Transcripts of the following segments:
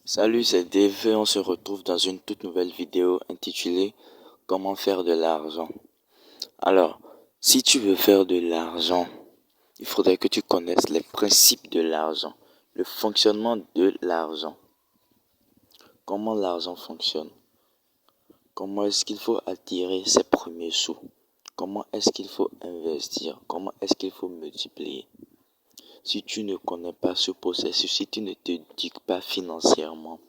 Salut, c'est Dave et on se retrouve dans une toute nouvelle vidéo intitulée Comment faire de l'argent. Alors, si tu veux faire de l'argent, il faudrait que tu connaisses les principes de l'argent, le fonctionnement de l'argent. Comment l'argent fonctionne? Comment est-ce qu'il faut attirer ses premiers sous? Comment est-ce qu'il faut investir? Comment est-ce qu'il faut multiplier? Si tu ne connais pas ce processus, si tu ne t'éduques pas financièrement,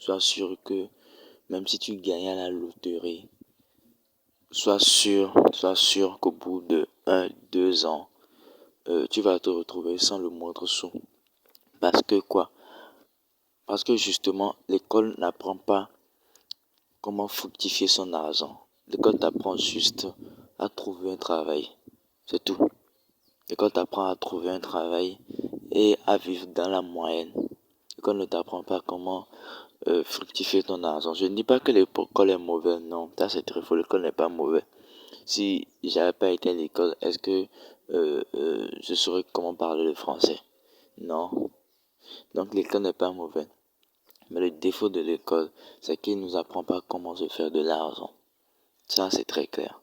sois sûr que même si tu gagnes à la loterie, sois sûr qu'au bout de 2 ans, tu vas te retrouver sans le moindre sou. Parce que quoi? Parce que justement, l'école n'apprend pas comment fructifier son argent. L'école t'apprend juste à trouver un travail. C'est tout. L'école t'apprend à trouver un travail et à vivre dans la moyenne. L'école ne t'apprend pas comment fructifier ton argent. Je ne dis pas que l'école est mauvaise, non, ça c'est très faux, l'école n'est pas mauvaise. Si j'avais pas été à l'école, est-ce que je saurais comment parler le français? Non. Donc l'école n'est pas mauvaise. Mais le défaut de l'école, c'est qu'il ne nous apprend pas comment se faire de l'argent. Ça, c'est très clair.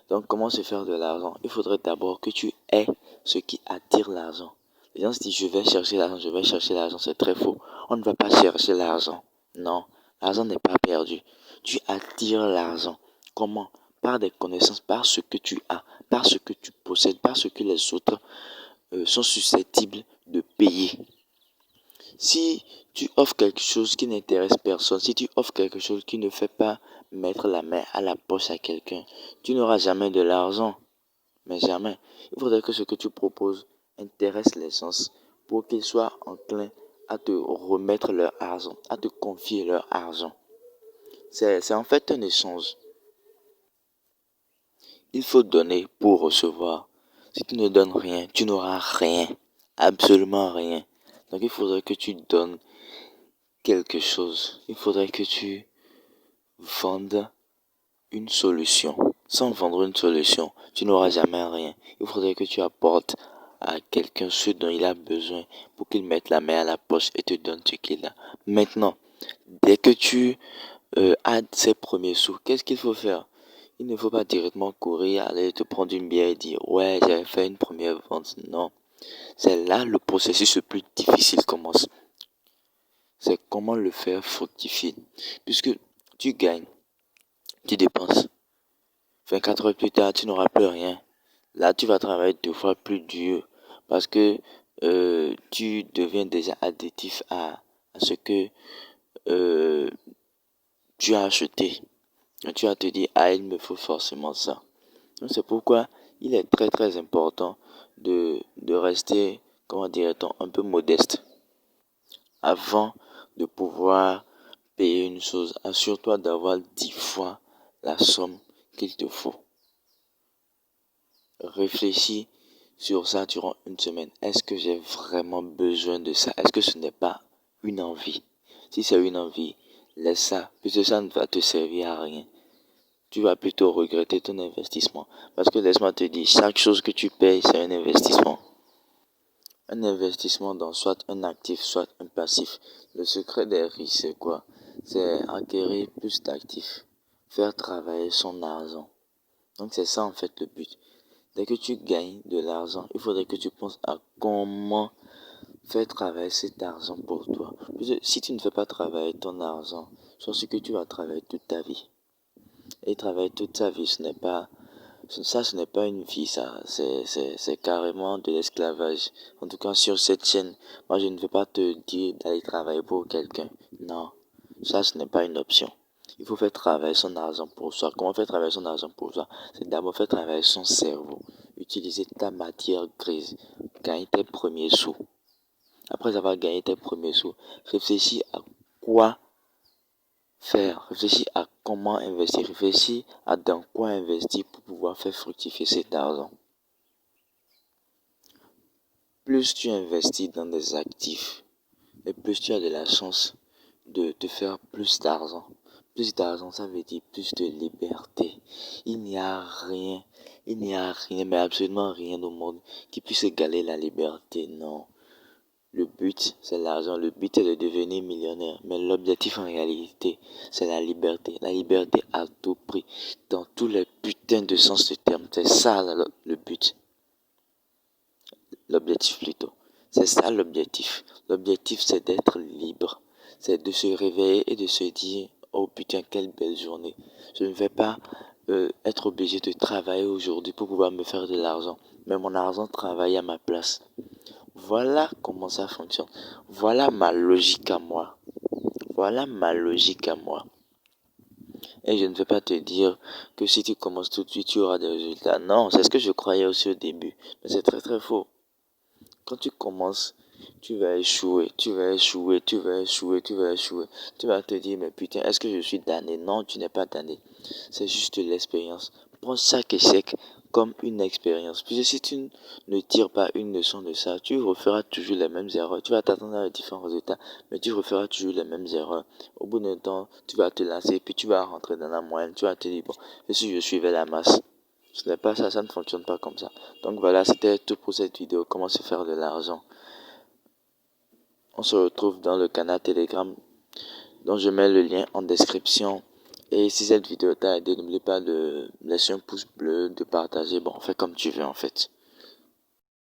Donc comment se faire de l'argent? Il faudrait d'abord que tu aies ce qui attire l'argent. Les gens se disent je vais chercher l'argent, je vais chercher l'argent. C'est très faux. On ne va pas chercher l'argent. Non, l'argent n'est pas perdu. Tu attires l'argent. Comment? Par des connaissances, par ce que tu as, par ce que tu possèdes, par ce que les autres sont susceptibles de payer. Si tu offres quelque chose qui n'intéresse personne, si tu offres quelque chose qui ne fait pas mettre la main à la poche à quelqu'un, tu n'auras jamais de l'argent. Mais jamais. Il faudrait que ce que tu proposes intéresse les gens pour qu'ils soient enclins à te remettre leur argent, à te confier leur argent. C'est en fait un échange. Il faut donner pour recevoir. Si tu ne donnes rien, tu n'auras rien. Absolument rien. Donc il faudrait que tu donnes quelque chose. Il faudrait que tu vendes une solution. Sans vendre une solution, tu n'auras jamais rien. Il faudrait que tu apportes à quelqu'un ce dont il a besoin pour qu'il mette la main à la poche et te donne ce qu'il a. Maintenant, dès que tu as ses premiers sous, qu'est-ce qu'il faut faire? Il ne faut pas directement courir, aller te prendre une bière et dire ouais, j'avais fait une première vente. Non, c'est là le processus le plus difficile commence. C'est comment le faire fructifier. Puisque tu gagnes, tu dépenses. 24 heures plus tard, tu n'auras plus rien. Là, tu vas travailler 2 fois plus dur parce que tu deviens déjà addictif à ce que euh, tu as acheté. Et tu vas te dire, ah, il me faut forcément ça. Donc, c'est pourquoi il est très très important de rester, comment dirait-on, un peu modeste avant de pouvoir payer une chose. Assure-toi d'avoir 10 fois la somme qu'il te faut. Réfléchis sur ça durant une semaine. Est-ce que j'ai vraiment besoin de ça? Est-ce que ce n'est pas une envie? Si c'est une envie, laisse ça, puisque ça ne va te servir à rien. Tu vas plutôt regretter ton investissement. Parce que laisse-moi te dire, chaque chose que tu payes, c'est un investissement. Un investissement dans soit un actif, soit un passif. Le secret des riches, c'est quoi? C'est acquérir plus d'actifs. Faire travailler son argent. Donc c'est ça en fait le but. Dès que tu gagnes de l'argent, il faudrait que tu penses à comment faire travailler cet argent pour toi. Parce que si tu ne fais pas travailler ton argent, c'est ce que tu vas travailler toute ta vie. Et travailler toute ta vie, ce n'est pas une vie, ça. C'est carrément de l'esclavage. En tout cas, sur cette chaîne, moi, je ne veux pas te dire d'aller travailler pour quelqu'un. Non. Ça, ce n'est pas une option. Il faut faire travailler son argent pour soi. Comment faire travailler son argent pour soi? C'est d'abord faire travailler son cerveau. Utiliser ta matière grise. Gagner tes premiers sous. Après avoir gagné tes premiers sous, réfléchis à quoi faire. Réfléchis à comment investir. Réfléchis à dans quoi investir pour pouvoir faire fructifier cet argent. Plus tu investis dans des actifs, et plus tu as de la chance de te faire plus d'argent. Plus d'argent, ça veut dire plus de liberté. Il n'y a rien, mais absolument rien au monde qui puisse égaler la liberté, non. le but, c'est l'argent. Le but est de devenir millionnaire. Mais l'objectif en réalité, c'est la liberté. La liberté à tout prix. Dans tous les putains de sens du terme. C'est ça le but. L'objectif plutôt. C'est ça l'objectif. L'objectif, c'est d'être libre. C'est de se réveiller et de se dire, oh putain, quelle belle journée. Je ne vais pas être obligé de travailler aujourd'hui pour pouvoir me faire de l'argent. Mais mon argent travaille à ma place. Voilà comment ça fonctionne. Voilà ma logique à moi. Voilà ma logique à moi. Et je ne vais pas te dire que si tu commences tout de suite, tu auras des résultats. Non, c'est ce que je croyais aussi au début. Mais c'est très très faux. Quand tu commences, tu vas échouer, tu vas échouer, tu vas échouer, tu vas échouer. Tu vas te dire, mais putain, est-ce que je suis damné? Non, tu n'es pas damné. C'est juste l'expérience. Prends chaque échec comme une expérience. Puis si tu ne tires pas une leçon de ça, tu referas toujours les mêmes erreurs. Tu vas t'attendre à différents résultats, mais tu referas toujours les mêmes erreurs. Au bout d'un temps, tu vas te lancer, puis tu vas rentrer dans la moyenne. Tu vas te dire, bon, et si je suivais la masse? Ce n'est pas ça, ça ne fonctionne pas comme ça. Donc voilà, c'était tout pour cette vidéo, comment se faire de l'argent. On se retrouve dans le canal Telegram dont je mets le lien en description. Et si cette vidéo t'a aidé, n'oublie pas de laisser un pouce bleu, de partager. Bon, fais comme tu veux en fait.